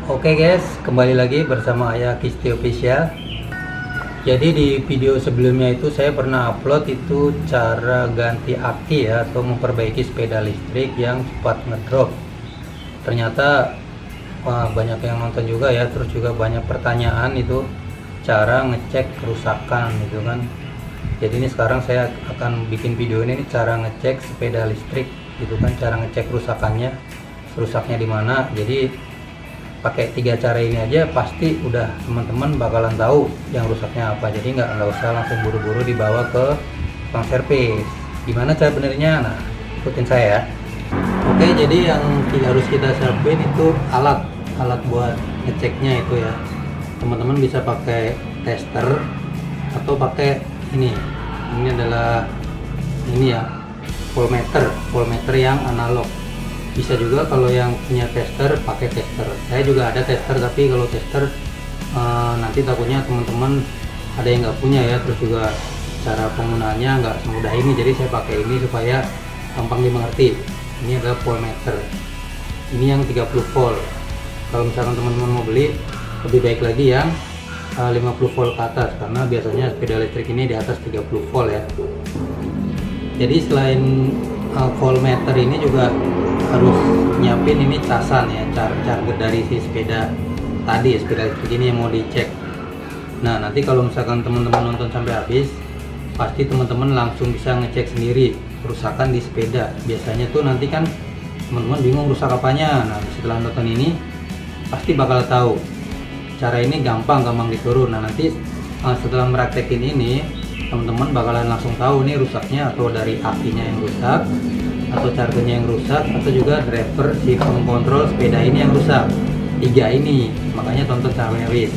Oke guys, kembali lagi bersama Ayah Kisti Official. Jadi di video sebelumnya itu saya pernah upload itu cara ganti aki ya, atau memperbaiki sepeda listrik yang cepat ngedrop. Ternyata banyak yang nonton juga ya, terus juga banyak pertanyaan itu cara ngecek kerusakan gitu kan. Jadi ini sekarang saya akan bikin video ini cara ngecek sepeda listrik gitu kan, cara ngecek kerusakannya, rusaknya di mana. Jadi pakai 3 cara ini aja pasti udah teman-teman bakalan tahu yang rusaknya apa. Jadi nggak usah langsung buru-buru dibawa ke tukang servis. Gimana cara benernya? Nah, ikutin saya ya. Oke, jadi yang harus kita siapin itu alat buat ngeceknya itu ya. Teman-teman bisa pakai tester atau pakai ini adalah ini ya, voltmeter yang analog. Bisa juga kalau yang punya tester pakai tester. Saya juga ada tester, tapi kalau tester nanti takutnya teman-teman ada yang nggak punya ya, terus juga cara penggunaannya nggak semudah ini. Jadi saya pakai ini supaya gampang dimengerti. Ini adalah voltmeter. Ini yang 30 volt. Kalau misalkan teman-teman mau beli, lebih baik lagi yang 50 volt ke atas, karena biasanya sepeda listrik ini di atas 30 volt ya. Jadi selain voltmeter ini juga harus nyiapin ini casan ya, charger dari si sepeda tadi, sepeda listrik ini yang mau dicek. Nah, nanti kalau misalkan teman-teman nonton sampai habis, pasti teman-teman langsung bisa ngecek sendiri kerusakan di sepeda. Biasanya tuh nanti kan teman-teman bingung rusak apanya. Nah, setelah nonton ini pasti bakal tahu. Cara ini gampang diturun. Nah, nanti setelah meraktekin ini, teman-teman bakalan langsung tahu nih rusaknya atau dari akinya yang rusak, atau chargernya yang rusak, atau juga driver si pengkontrol sepeda ini yang rusak. 3 ini, makanya tonton sampai habis.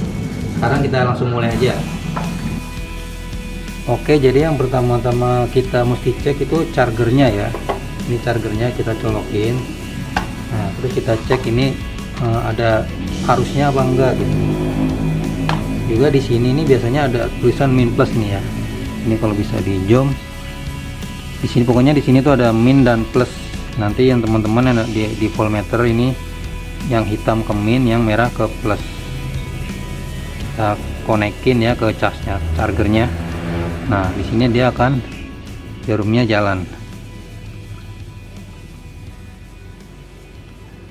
Sekarang kita langsung mulai aja. Oke, jadi yang pertama-tama kita mesti cek itu chargernya ya. Ini chargernya kita colokin. Nah, terus kita cek ini ada arusnya apa enggak gitu. Juga di sini ini biasanya ada tulisan min plus nih ya. Ini kalau bisa di zoom. Di sini pokoknya di sini tuh ada min dan plus. Nanti yang teman-teman yang di voltmeter ini yang hitam ke min, yang merah ke plus. Kita konekin ya ke casnya, chargernya. Nah, di sini dia akan jarumnya jalan.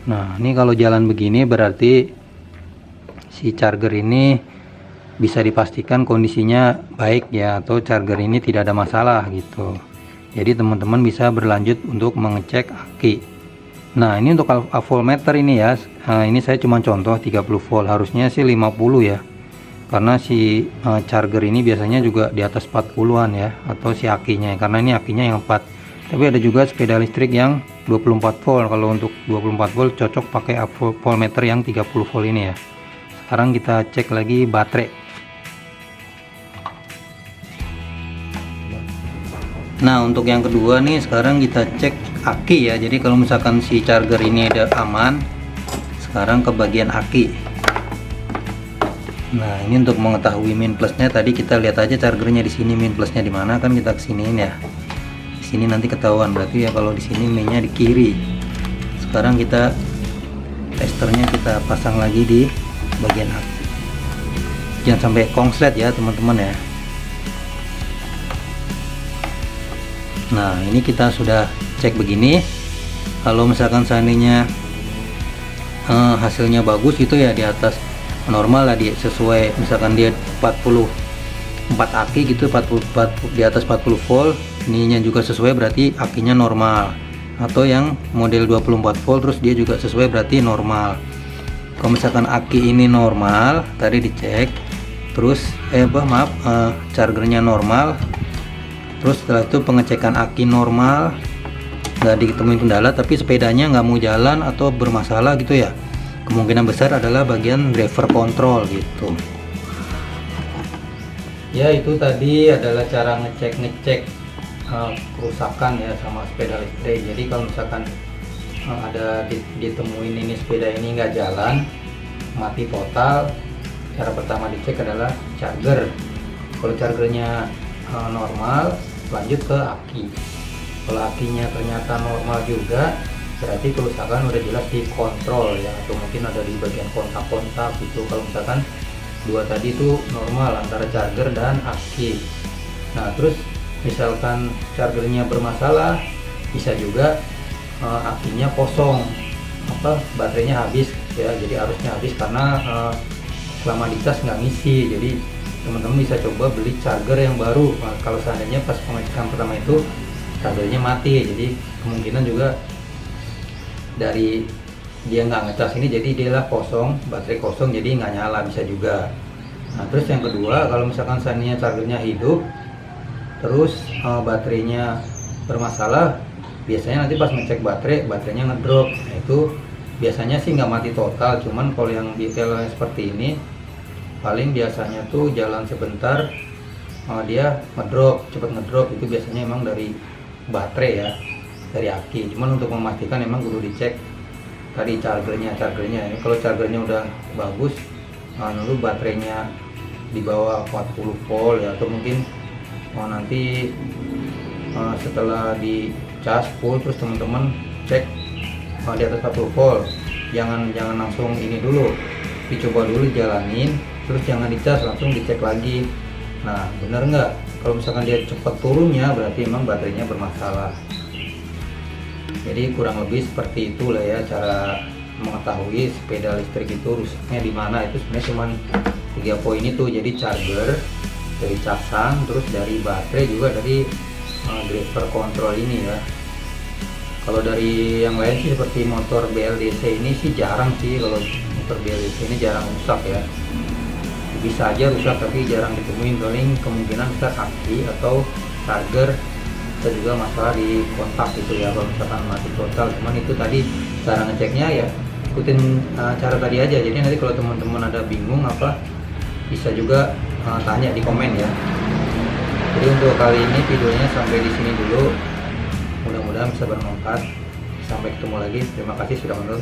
Nah, ini kalau jalan begini berarti si charger ini bisa dipastikan kondisinya baik ya, atau charger ini tidak ada masalah gitu. Jadi teman-teman bisa berlanjut untuk mengecek aki. Nah, ini untuk voltmeter ini ya. Nah, ini saya cuma contoh 30 volt, harusnya sih 50 ya. Karena si charger ini biasanya juga di atas 40-an ya, atau si akinya, karena ini akinya yang 4. Tapi ada juga sepeda listrik yang 24 volt. Kalau untuk 24 volt cocok pakai voltmeter yang 30 volt ini ya. Sekarang kita cek lagi baterai. Nah, untuk yang kedua nih, sekarang kita cek aki ya. Jadi kalau misalkan si charger ini ada aman, sekarang ke bagian aki. Nah, ini untuk mengetahui min plusnya, tadi kita lihat aja chargernya di sini, min plusnya di mana, kan kita kesiniin ya. Di sini nanti ketahuan, berarti ya kalau di sini minnya di kiri. Sekarang kita testernya kita pasang lagi di bagian aki. Jangan sampai konslet ya teman-teman ya. Nah, ini kita sudah cek begini. Kalau misalkan seandainya hasilnya bagus gitu ya, di atas normal lah, dia sesuai, misalkan dia 44 aki gitu, 44 di atas 40 volt, ininya juga sesuai, berarti akinya normal. Atau yang model 24 volt terus dia juga sesuai, berarti normal. Kalau misalkan aki ini normal, tadi dicek, terus chargernya normal, terus setelah itu pengecekan aki normal, nggak ditemuin kendala, tapi sepedanya nggak mau jalan atau bermasalah gitu ya, kemungkinan besar adalah bagian driver control gitu ya. Itu tadi adalah cara ngecek kerusakan ya sama sepeda listrik. Jadi kalau misalkan ada ditemuin ini sepeda ini nggak jalan, mati total, cara pertama dicek adalah charger. Kalau chargernya normal, lanjut ke aki. Kalau akinya ternyata normal juga, berarti kerusakan udah jelas di kontrol ya, atau mungkin ada di bagian kontak-kontak gitu. Kalau misalkan dua tadi itu normal antara charger dan aki. Nah terus misalkan chargernya bermasalah, bisa juga akinya kosong, baterainya habis ya, jadi arusnya habis karena selama dicas nggak ngisi. Jadi teman-teman bisa coba beli charger yang baru. Nah, kalau seandainya pas pengecekan pertama itu chargernya mati, jadi kemungkinan juga dari dia nggak ngecas ini, jadi dia lah kosong, baterai kosong, jadi nggak nyala, bisa juga. Nah terus yang kedua, kalau misalkan seandainya chargernya hidup terus baterainya bermasalah, biasanya nanti pas ngecek baterainya ngedrop. Nah, itu biasanya sih nggak mati total, cuman kalau yang detailnya seperti ini paling biasanya tuh jalan sebentar dia cepet ngedrop. Itu biasanya emang dari baterai ya, dari aki. Cuman untuk memastikan emang kudu dicek tadi chargernya. Kalau chargernya udah bagus, lalu baterainya di bawah 40 volt ya, atau mungkin nanti setelah dicas full terus teman-teman cek di atas 40 volt, jangan langsung ini dulu, dicoba dulu jalanin, terus jangan dicas langsung dicek lagi. Nah bener nggak, kalau misalkan dia cepat turunnya berarti emang baterainya bermasalah. Jadi kurang lebih seperti itulah ya cara mengetahui sepeda listrik itu rusaknya di mana. Itu sebenarnya cuma 3 poin itu, jadi charger, dari casan, terus dari baterai, juga dari driver control ini ya. Kalau dari yang lain sih seperti motor BLDC ini sih jarang sih, kalau motor BLDC ini jarang rusak ya. Bisa aja rusak tapi jarang ditemuin, paling kemungkinan besar aki atau charger, dan juga masalah di kontak gitu ya kalau misalkan mati total. Cuman itu tadi cara ngeceknya ya ikutin cara tadi aja. Jadi nanti kalau teman-teman ada bingung apa, bisa juga tanya di komen ya. Jadi untuk kali ini videonya sampai di sini dulu, mudah-mudahan bisa bermanfaat. Sampai ketemu lagi, terima kasih sudah menonton.